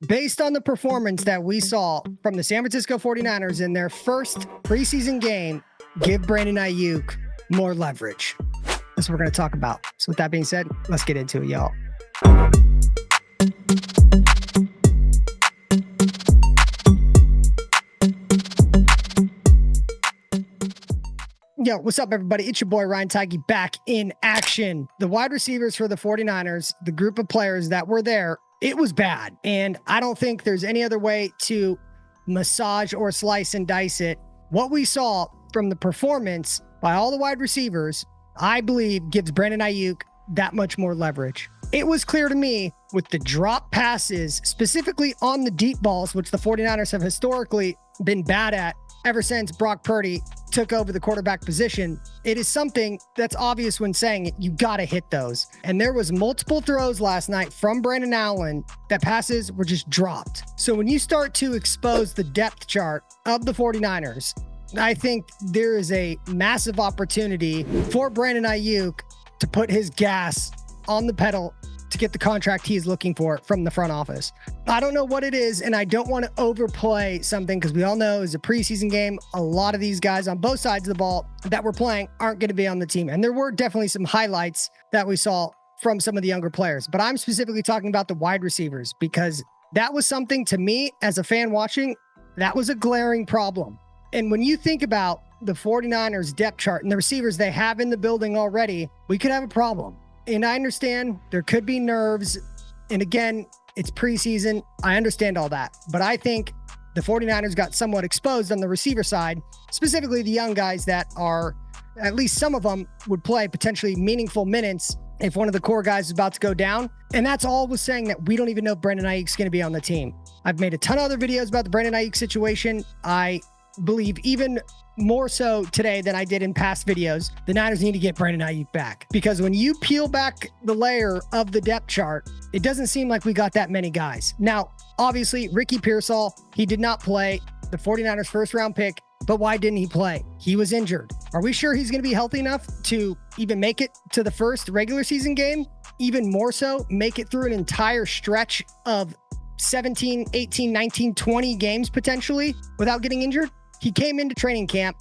Based on the performance that we saw from the San Francisco 49ers in their first preseason game, give Brandon Aiyuk more leverage. That's what we're going to talk about. So with that being said, let's get into it, y'all. Yo, what's up, everybody? It's your boy, Ryan Tigey, back in action. The wide receivers for the 49ers, the group of players that were there, it was bad. And I don't think there's any other way to massage or slice and dice it. What we saw from the performance by all the wide receivers, I believe gives Brandon Aiyuk that much more leverage. It was clear to me with the drop passes, specifically on the deep balls, which the 49ers have historically been bad at ever since Brock Purdy took over the quarterback position. It is something that's obvious when saying it. You got to hit those. And there was multiple throws last night from Brandon Allen that passes were just dropped. So when you start to expose the depth chart of the 49ers, I think there is a massive opportunity for Brandon Aiyuk to put his gas on the pedal to get the contract he is looking for from the front office. I don't know what it is, and I don't want to overplay something because we all know it's a preseason game. A lot of these guys on both sides of the ball that we're playing aren't going to be on the team. And there were definitely some highlights that we saw from some of the younger players. But I'm specifically talking about the wide receivers because that was something to me as a fan watching, that was a glaring problem. And when you think about the 49ers depth chart and the receivers they have in the building already, we could have a problem. And I understand there could be nerves. And again, it's preseason. I understand all that. But I think the 49ers got somewhat exposed on the receiver side, specifically the young guys that are, at least some of them would play potentially meaningful minutes if one of the core guys is about to go down. And that's all was saying that we don't even know if Brandon Aiyuk's going to be on the team. I've made a ton of other videos about the Brandon Aiyuk situation. I believe even more so today than I did in past videos, the Niners need to get Brandon Aiyuk back, because when you peel back the layer of the depth chart, it doesn't seem like we got that many guys. Now, obviously, Ricky Pearsall, he did not play, the 49ers first round pick, but why didn't he play? He was injured. Are we sure he's going to be healthy enough to even make it to the first regular season game? Even more so, make it through an entire stretch of 17, 18, 19, 20 games potentially without getting injured? He came into training camp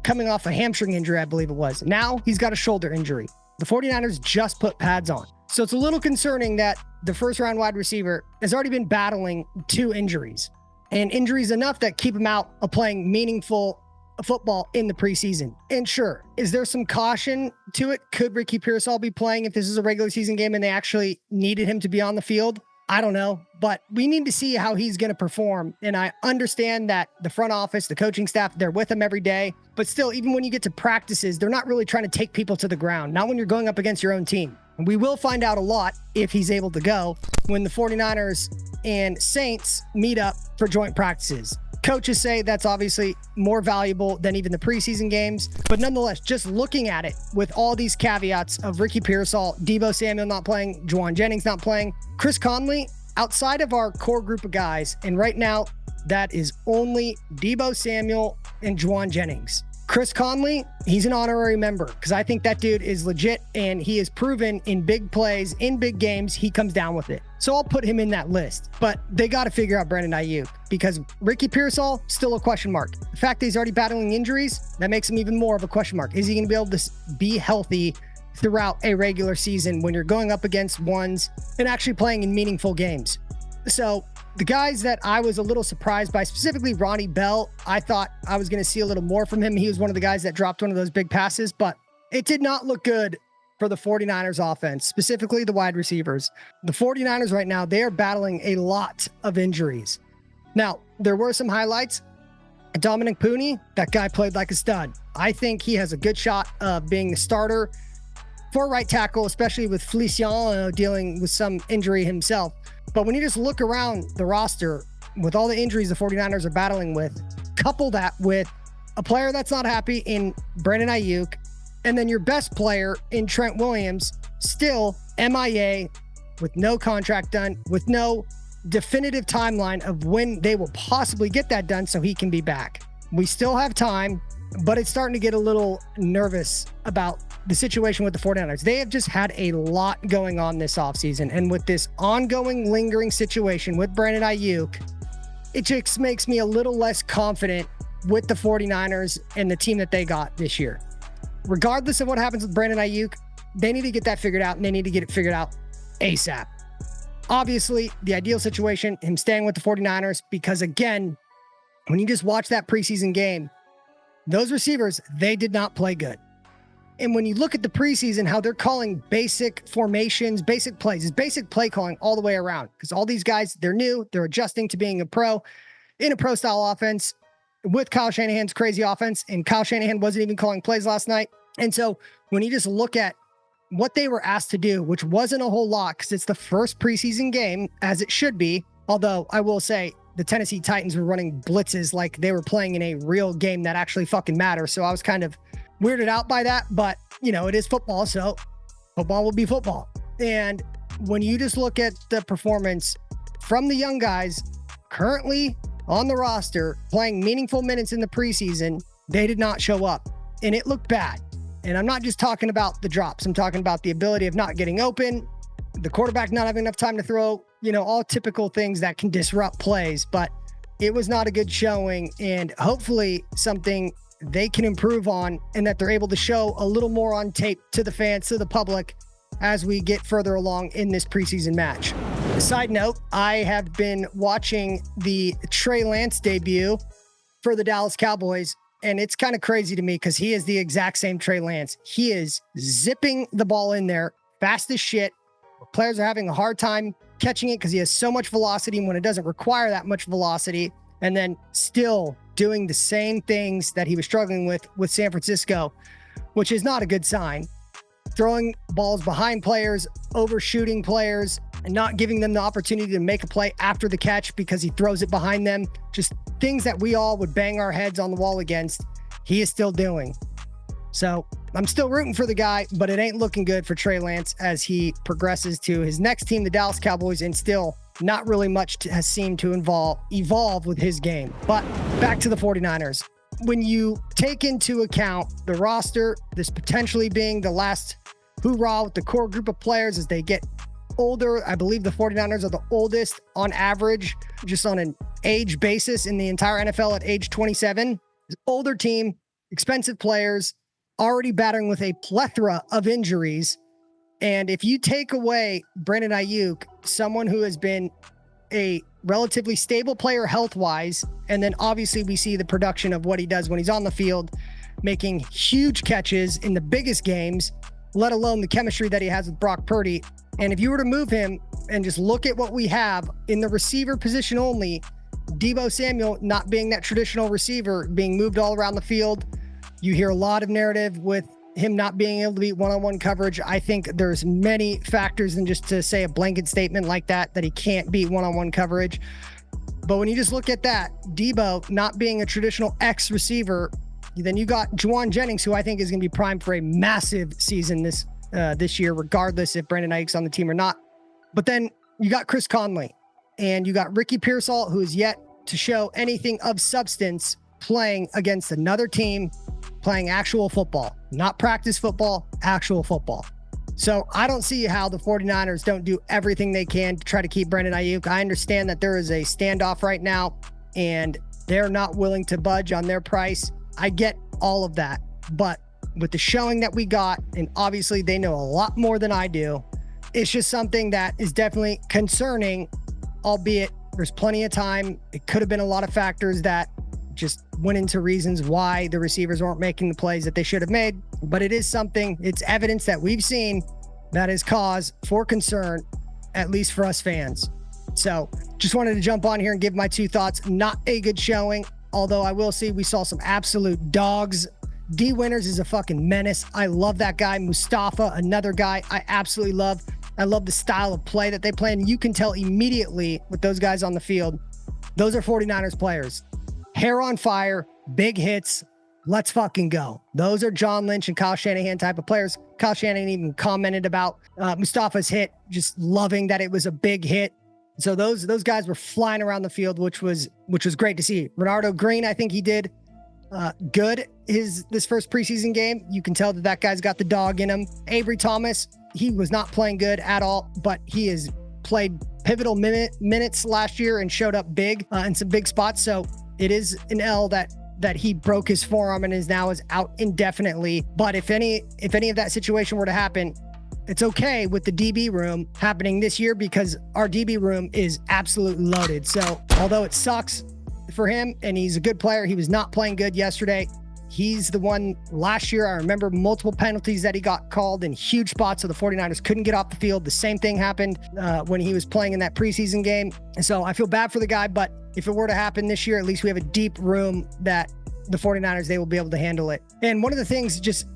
coming off a hamstring injury, I believe it was. Now he's got a shoulder injury. The 49ers just put pads on. So it's a little concerning that the first round wide receiver has already been battling 2 injuries, and injuries enough that keep him out of playing meaningful football in the preseason. And sure, is there some caution to it? Could Ricky Pearsall be playing if this is a regular season game and they actually needed him to be on the field? I don't know, but we need to see how he's going to perform. And I understand that the front office, the coaching staff, they're with him every day. But still, even when you get to practices, they're not really trying to take people to the ground, not when you're going up against your own team. And we will find out a lot if he's able to go when the 49ers and Saints meet up for joint practices. Coaches say that's obviously more valuable than even the preseason games. But nonetheless, just looking at it with all these caveats of Ricky Pearsall, Deebo Samuel not playing, Juwan Jennings not playing, Chris Conley, outside of our core group of guys, and right now that is only Deebo Samuel and Juwan Jennings. Chris Conley, he's an honorary member because I think that dude is legit and he has proven in big plays, in big games, he comes down with it. So I'll put him in that list. But they got to figure out Brandon Aiyuk because Ricky Pearsall, still a question mark. The fact that he's already battling injuries, that makes him even more of a question mark. Is he going to be able to be healthy throughout a regular season when you're going up against ones and actually playing in meaningful games? So the guys that I was a little surprised by, specifically Ronnie Bell, I thought I was going to see a little more from him. He was one of the guys that dropped one of those big passes, but it did not look good for the 49ers offense, specifically the wide receivers. The 49ers right now, they are battling a lot of injuries. Now, there were some highlights. Dominic Pooney, that guy played like a stud. I think he has a good shot of being the starter for right tackle, especially with Feliciano dealing with some injury himself. But when you just look around the roster with all the injuries the 49ers are battling with, couple that with a player that's not happy in Brandon Aiyuk, and then your best player in Trent Williams, still MIA with no contract done, with no definitive timeline of when they will possibly get that done so he can be back. We still have time, but it's starting to get a little nervous about the situation with the 49ers. They have just had a lot going on this offseason. And with this ongoing, lingering situation with Brandon Aiyuk, it just makes me a little less confident with the 49ers and the team that they got this year. Regardless of what happens with Brandon Aiyuk, they need to get that figured out, and they need to get it figured out ASAP. Obviously, the ideal situation, him staying with the 49ers, because again, when you just watch that preseason game, those receivers, they did not play good. And when you look at the preseason, how they're calling basic formations, basic plays, is basic play calling all the way around. Because all these guys, they're new, they're adjusting to being a pro in a pro style offense with Kyle Shanahan's crazy offense. And Kyle Shanahan wasn't even calling plays last night. And so when you just look at what they were asked to do, which wasn't a whole lot because it's the first preseason game, as it should be. Although I will say the Tennessee Titans were running blitzes like they were playing in a real game that actually fucking matters. So I was kind of weirded out by that, but you know, it is football, so football will be football. And when you just look at the performance from the young guys currently on the roster playing meaningful minutes in the preseason, they did not show up, and it looked bad. And I'm not just talking about the drops. I'm talking about the ability of not getting open, the quarterback not having enough time to throw, you know, all typical things that can disrupt plays. But it was not a good showing, and hopefully something they can improve on, and that they're able to show a little more on tape to the fans, to the public, as we get further along in this preseason match. Side note, I have been watching the Trey Lance debut for the Dallas Cowboys, and it's kind of crazy to me because he is the exact same Trey Lance. He is zipping the ball in there fast as shit. Players are having a hard time catching it because he has so much velocity when it doesn't require that much velocity, and then still doing the same things that he was struggling with San Francisco, which is not a good sign. Throwing balls behind players, overshooting players, and not giving them the opportunity to make a play after the catch because he throws it behind them. Just things that we all would bang our heads on the wall against, he is still doing. So I'm still rooting for the guy, but it ain't looking good for Trey Lance as he progresses to his next team, the Dallas Cowboys, and still not really much has seemed to evolve with his game. But back to the 49ers. When you take into account the roster, this potentially being the last hoorah with the core group of players as they get older, I believe the 49ers are the oldest on average, just on an age basis in the entire NFL at age 27. Older team, expensive players, already battling with a plethora of injuries. And if you take away Brandon Aiyuk, someone who has been a relatively stable player health-wise, and then obviously we see the production of what he does when he's on the field, making huge catches in the biggest games, let alone the chemistry that he has with Brock Purdy. And if you were to move him and just look at what we have in the receiver position only, Deebo Samuel not being that traditional receiver, being moved all around the field, you hear a lot of narrative with him not being able to beat one-on-one coverage. I think there's many factors than just to say a blanket statement like that he can't beat one-on-one coverage. But when you just look at that, Deebo not being a traditional X receiver, then you got Juwan Jennings, who I think is going to be primed for a massive season this year, regardless if Brandon Aiyuk's on the team or not. But then you got Chris Conley, and you got Ricky Pearsall, who is yet to show anything of substance playing against another team, playing actual football, not practice football, actual football. So I don't see how the 49ers don't do everything they can to try to keep Brandon Aiyuk. I understand that there is a standoff right now and they're not willing to budge on their price. I get all of that, but with the showing that we got, and obviously they know a lot more than I do, it's just something that is definitely concerning, albeit there's plenty of time. It could have been a lot of factors that just went into reasons why the receivers weren't making the plays that they should have made. But it is something, it's evidence that we've seen that is cause for concern, at least for us fans. So just wanted to jump on here and give my two thoughts. Not a good showing, although I will say we saw some absolute dogs. D Winters is a fucking menace. I love that guy. Mustafa, another guy I absolutely love. I love the style of play that they play, and you can tell immediately with those guys on the field, those are 49ers players. Hair on fire, big hits, let's fucking go. Those are John Lynch and Kyle Shanahan type of players. Kyle Shanahan even commented about Mustafa's hit, just loving that it was a big hit. So those guys were flying around the field, which was great to see. Renardo Green, I think he did good this first preseason game. You can tell that that guy's got the dog in him. Avery Thomas, he was not playing good at all, but he has played pivotal minutes last year and showed up big in some big spots. So it is an L that he broke his forearm and is out indefinitely. But if any of that situation were to happen, it's okay with the DB room happening this year because our DB room is absolutely loaded. So although it sucks for him and he's a good player, he was not playing good yesterday. He's the one last year. I remember multiple penalties that he got called in huge spots. So the 49ers couldn't get off the field. The same thing happened when he was playing in that preseason game. And so I feel bad for the guy, but if it were to happen this year, at least we have a deep room that the 49ers, they will be able to handle it. And one of the things, just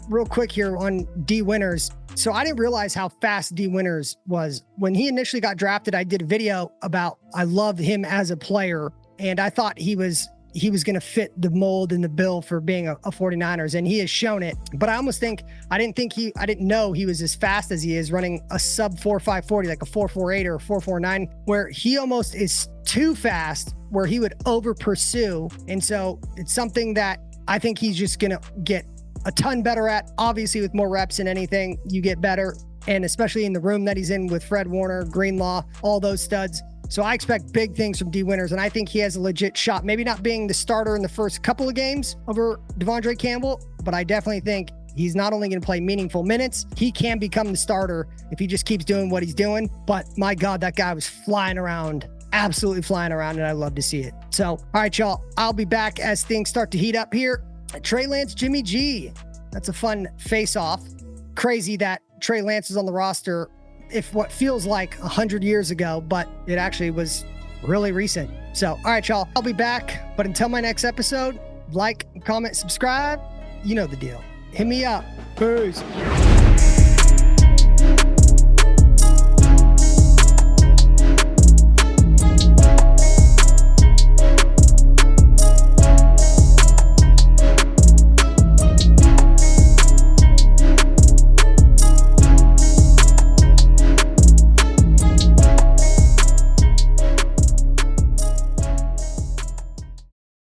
real quick here on D Winters. So I didn't realize how fast D Winters was. When he initially got drafted, I did a video about, I loved him as a player. And I thought he was going to fit the mold and the bill for being a 49ers, and he has shown it. But I didn't know he was as fast as he is, running a sub 4.540, like a 4.48 or a 4.49, where he almost is too fast, where he would over pursue. And so it's something that I think he's just going to get a ton better at. Obviously, with more reps and anything, you get better. And especially in the room that he's in with Fred Warner, Greenlaw, all those studs. So I expect big things from D Winters, and I think he has a legit shot. Maybe not being the starter in the first couple of games over Devondre Campbell, but I definitely think he's not only going to play meaningful minutes, he can become the starter if he just keeps doing what he's doing. But my God, that guy was flying around, absolutely flying around, and I love to see it. So, all right, y'all, I'll be back as things start to heat up here. Trey Lance, Jimmy G. That's a fun face-off. Crazy that Trey Lance is on the roster if what feels like 100 years ago, but it actually was really recent. So, all right, y'all, I'll be back. But until my next episode, like, comment, subscribe. You know the deal. Hit me up. Peace.